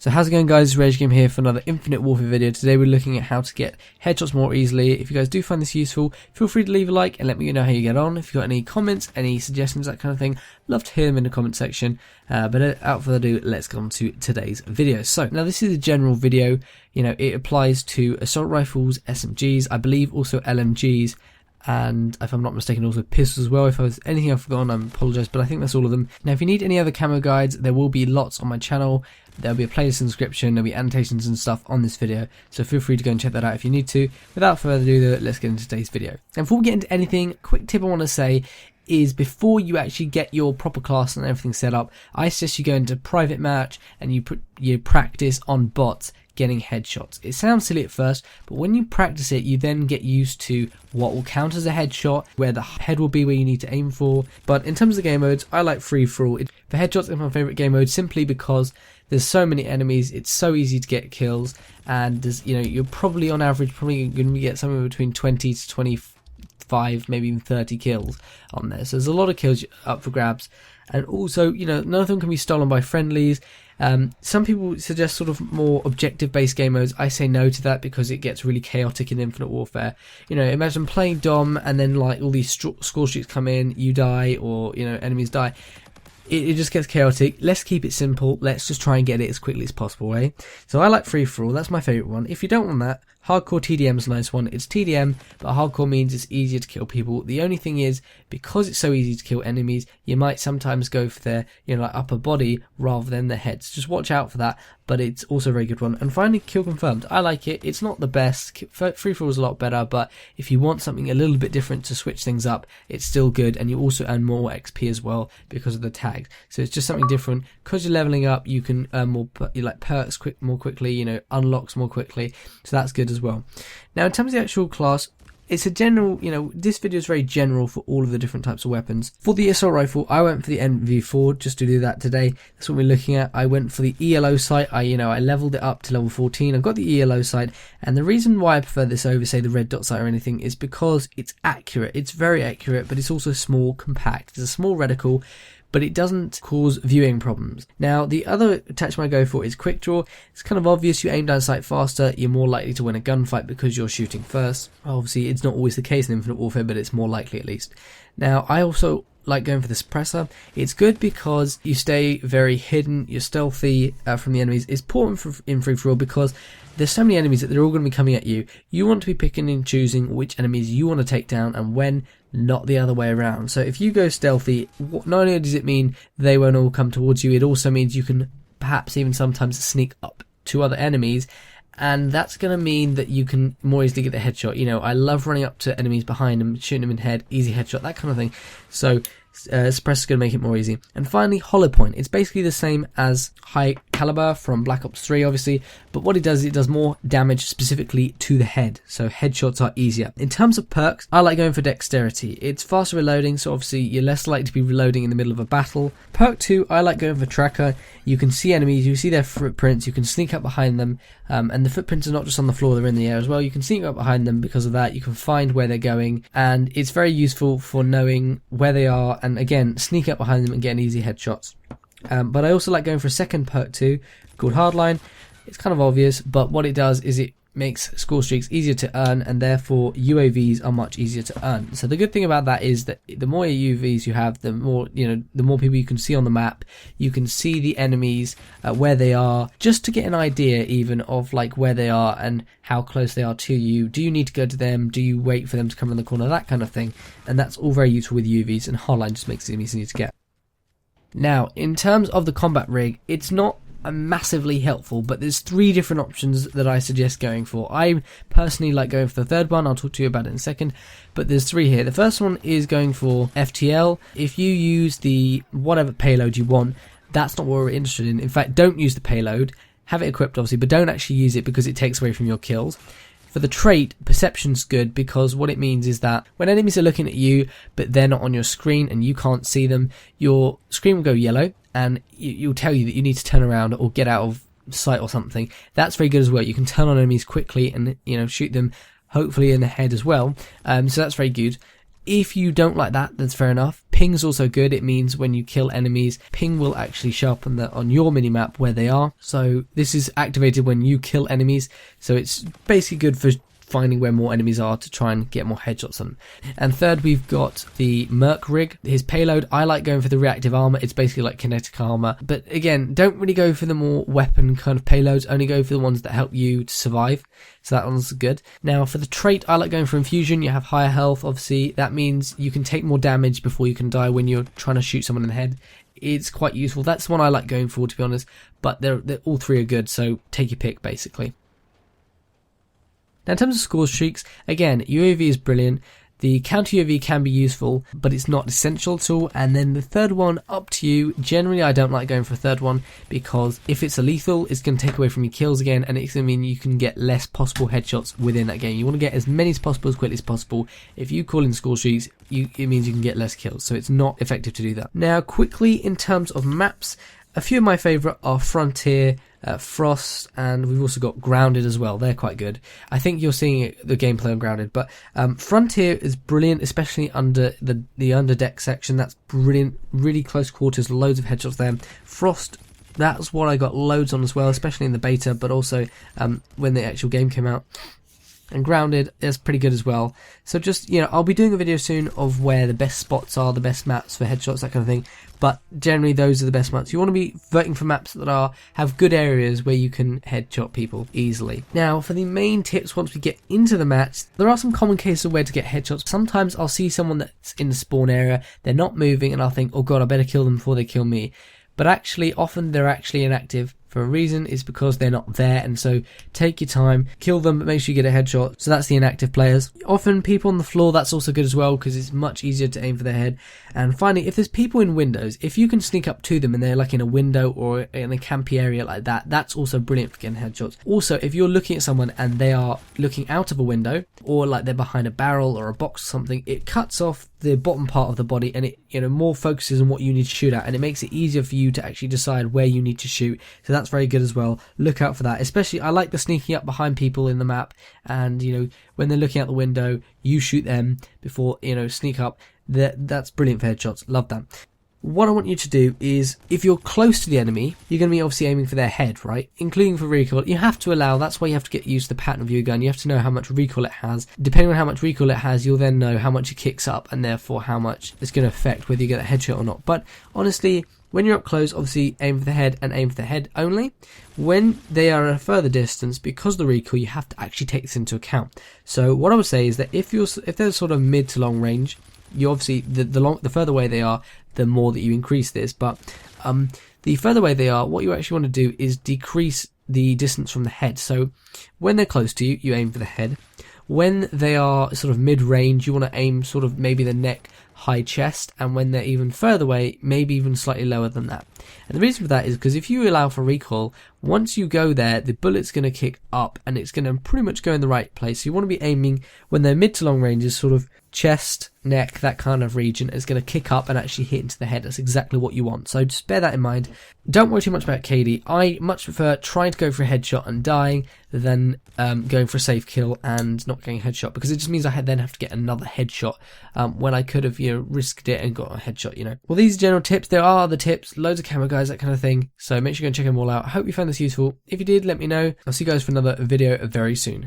So how's it going, guys? Rage Game here for another Infinite Warfare video. Today we're looking at how to get headshots more easily. If you guys do find this useful, feel free to leave a like and let me know how you get on. If you've got any comments, any suggestions, that kind of thing, love to hear them in the comment section. But without further ado, let's get on to today's video. So now this is a general video. You know, it applies to assault rifles, SMGs, I believe also LMGs, and if I'm not mistaken also pistols as well. If there's anything I've forgotten, I apologise, but I think that's all of them. Now if you need any other camo guides, there will be lots on my channel. There'll be a playlist in the description, there'll be annotations and stuff on this video, so feel free to go and check that out if you need to. Without further ado though, let's get into today's video. And before we get into anything, quick tip I want to say is before you actually get your proper class and everything set up, I suggest you go into private match and you practice on bots getting headshots. It sounds silly at first, but when you practice it, you then get used to what will count as a headshot, where the head will be where you need to aim for. But in terms of game modes, I like free-for-all. For headshots, it's my favourite game mode simply because there's so many enemies, it's so easy to get kills, and there's, you know, you're probably on average going to get somewhere between 20 to 25, maybe even 30 kills on there. So there's a lot of kills up for grabs, and also, you know, none of them can be stolen by friendlies. Some people suggest sort of more objective based game modes. I say no to that because it gets really chaotic in Infinite Warfare. You know, imagine playing Dom and then like all these score streaks come in, you die, or you know, enemies die. It just gets chaotic. Let's keep it simple. Let's just try and get it as quickly as possible, eh? So I like free for all. That's my favourite one. If you don't want that, hardcore TDM is a nice one. It's TDM, but hardcore means it's easier to kill people. The only thing is, because it's so easy to kill enemies, you might sometimes go for their, you know, like upper body rather than their heads. Just watch out for that, but it's also a very good one. And finally, kill confirmed. I like it. It's not the best. Free for all is a lot better, but if you want something a little bit different to switch things up, it's still good, and you also earn more XP as well because of the tags. So it's just something different. Because you're leveling up, you can earn more, like perks more quickly, you know, unlocks more quickly. So that's good as well. Now in terms of the actual class, it's a general, you know, this video is very general for all of the different types of weapons. For the assault rifle, I went for the MV4 just to do that today. That's what we're looking at. I went for the ELO sight. I leveled it up to level 14. I've got the ELO sight, and the reason why I prefer this over, say, the red dot sight or anything is because it's accurate. It's very accurate, but it's also small, compact. It's a small reticle, but it doesn't cause viewing problems. Now, the other attachment I go for is quick draw. It's kind of obvious. You aim down sight faster, you're more likely to win a gunfight because you're shooting first. Obviously, it's not always the case in Infinite Warfare, but it's more likely at least. Now, I also like going for the suppressor. It's good because you stay very hidden, you're stealthy from the enemies. It's important in free-for-all because there's so many enemies that they're all going to be coming at you. You want to be picking and choosing which enemies you want to take down and when, not the other way around. So if you go stealthy, not only does it mean they won't all come towards you, it also means you can perhaps even sometimes sneak up to other enemies, and that's going to mean that you can more easily get the headshot. You know, I love running up to enemies behind them, shooting them in the head, easy headshot, that kind of thing. So suppressor is going to make it more easy. And finally, hollow point. It's basically the same as high caliber from Black Ops 3, obviously, but what it does more damage specifically to the head, so headshots are easier. In terms of perks, I like going for dexterity. It's faster reloading, so obviously you're less likely to be reloading in the middle of a battle. Perk 2, I like going for tracker. You can see enemies, you see their footprints, you can sneak up behind them, and the footprints are not just on the floor, they're in the air as well. You can sneak up behind them because of that. You can find where they're going, and it's very useful for knowing where they are, and again, sneak up behind them and get easy headshots. But I also like going for a second perk too, called Hardline. It's kind of obvious, but what it does is it makes score streaks easier to earn, and therefore UAVs are much easier to earn. So the good thing about that is that the more UAVs you have, the more, you know, the more people you can see on the map. You can see the enemies, where they are, just to get an idea even of like where they are and how close they are to you. Do you need to go to them? Do you wait for them to come in the corner? That kind of thing. And that's all very useful with UAVs, and Hardline just makes it easy to get. Now, in terms of the combat rig, it's not massively helpful, but there's 3 different options that I suggest going for. I personally like going for the third one. I'll talk to you about it in a second, but there's 3 here. The first one is going for FTL. If you use the whatever payload you want, that's not what we're interested in. In fact, don't use the payload. Have it equipped obviously, but don't actually use it because it takes away from your kills. For the trait, perception's good because what it means is that when enemies are looking at you but they're not on your screen and you can't see them, your screen will go yellow and you'll tell you that you need to turn around or get out of sight or something. That's very good as well. You can turn on enemies quickly and, you know, shoot them hopefully in the head as well. So that's very good. If you don't like that, that's fair enough. Ping's also good. It means when you kill enemies, ping will actually show up on your minimap where they are. So this is activated when you kill enemies. So it's basically good for finding where more enemies are to try and get more headshots on them. And third, we've got the Merc rig. His payload, I like going for the reactive armor. It's basically like kinetic armor. But again, don't really go for the more weapon kind of payloads. Only go for the ones that help you to survive. So that one's good. Now for the trait, I like going for infusion. You have higher health, obviously. That means you can take more damage before you can die when you're trying to shoot someone in the head. It's quite useful. That's the one I like going for, to be honest. But they're all three are good, so take your pick, basically. Now in terms of score streaks, again, UAV is brilliant. The counter UAV can be useful, but it's not essential at all. And then the third one, up to you. Generally, I don't like going for a third one because if it's a lethal, it's going to take away from your kills again, and it's going to mean you can get less possible headshots within that game. You want to get as many as possible as quickly as possible. If you call in score streaks, it means you can get less kills, so it's not effective to do that. Now, quickly, in terms of maps, a few of my favourite are Frontier, Frost, and we've also got Grounded as well. They're quite good. I think you're seeing the gameplay on Grounded, but Frontier is brilliant, especially under the underdeck section. That's brilliant, really close quarters, loads of headshots there. Frost, that's what I got loads on as well, especially in the beta, but also when the actual game came out. And Grounded is pretty good as well. So just, I'll be doing a video soon of where the best spots are, the best maps for headshots, that kind of thing. But generally those are the best maps. You want to be voting for maps that have good areas where you can headshot people easily. Now for the main tips once we get into the match, there are some common cases of where to get headshots. Sometimes I'll see someone that's in the spawn area, they're not moving, and I'll think, oh god, I better kill them before they kill me. But actually, often they're actually inactive. For a reason, is because they're not there, and so take your time, kill them, but make sure you get a headshot. So that's the inactive players. Often people on the floor, that's also good as well, because it's much easier to aim for their head. And finally, if there's people in windows, if you can sneak up to them and they're like in a window or in a campy area like that, that's also brilliant for getting headshots. Also, if you're looking at someone and they are looking out of a window, or like they're behind a barrel or a box or something, it cuts off the bottom part of the body, and it more focuses on what you need to shoot at, and it makes it easier for you to actually decide where you need to shoot. So that's very good as well. Look out for that. Especially, I like the sneaking up behind people in the map, and when they're looking out the window, you shoot them before sneak up. That's brilliant for headshots. Love that. What I want you to do is, if you're close to the enemy, you're going to be obviously aiming for their head, right? Including for recoil. You have to allow, that's why you have to get used to the pattern of your gun. You have to know how much recoil it has. Depending on how much recoil it has, you'll then know how much it kicks up, and therefore how much it's going to affect whether you get a headshot or not. But honestly, when you're up close, obviously aim for the head and aim for the head only. When they are at a further distance, because of the recoil, you have to actually take this into account. So what I would say is that if they're sort of mid to long range, you obviously the further away they are, the more that you increase this. But the further away they are, what you actually want to do is decrease the distance from the head. So when they're close to you, you aim for the head. When they are sort of mid-range, you want to aim sort of maybe the neck, high chest, and when they're even further away, maybe even slightly lower than that. And the reason for that is because if you allow for recoil, once you go there, the bullet's going to kick up, and it's going to pretty much go in the right place. So you want to be aiming when they're mid to long ranges, sort of chest, neck, that kind of region is going to kick up and actually hit into the head. That's exactly what you want. So just bear that in mind. Don't worry too much about KD. I much prefer trying to go for a headshot and dying than going for a safe kill and not getting a headshot, because it just means I then have to get another headshot when I could have risked it and got a headshot. Well, these are general tips. There are other tips, loads of camo guys, that kind of thing. So make sure you go and check them all out. I hope you found this useful. If you did, let me know. I'll see you guys for another video very soon.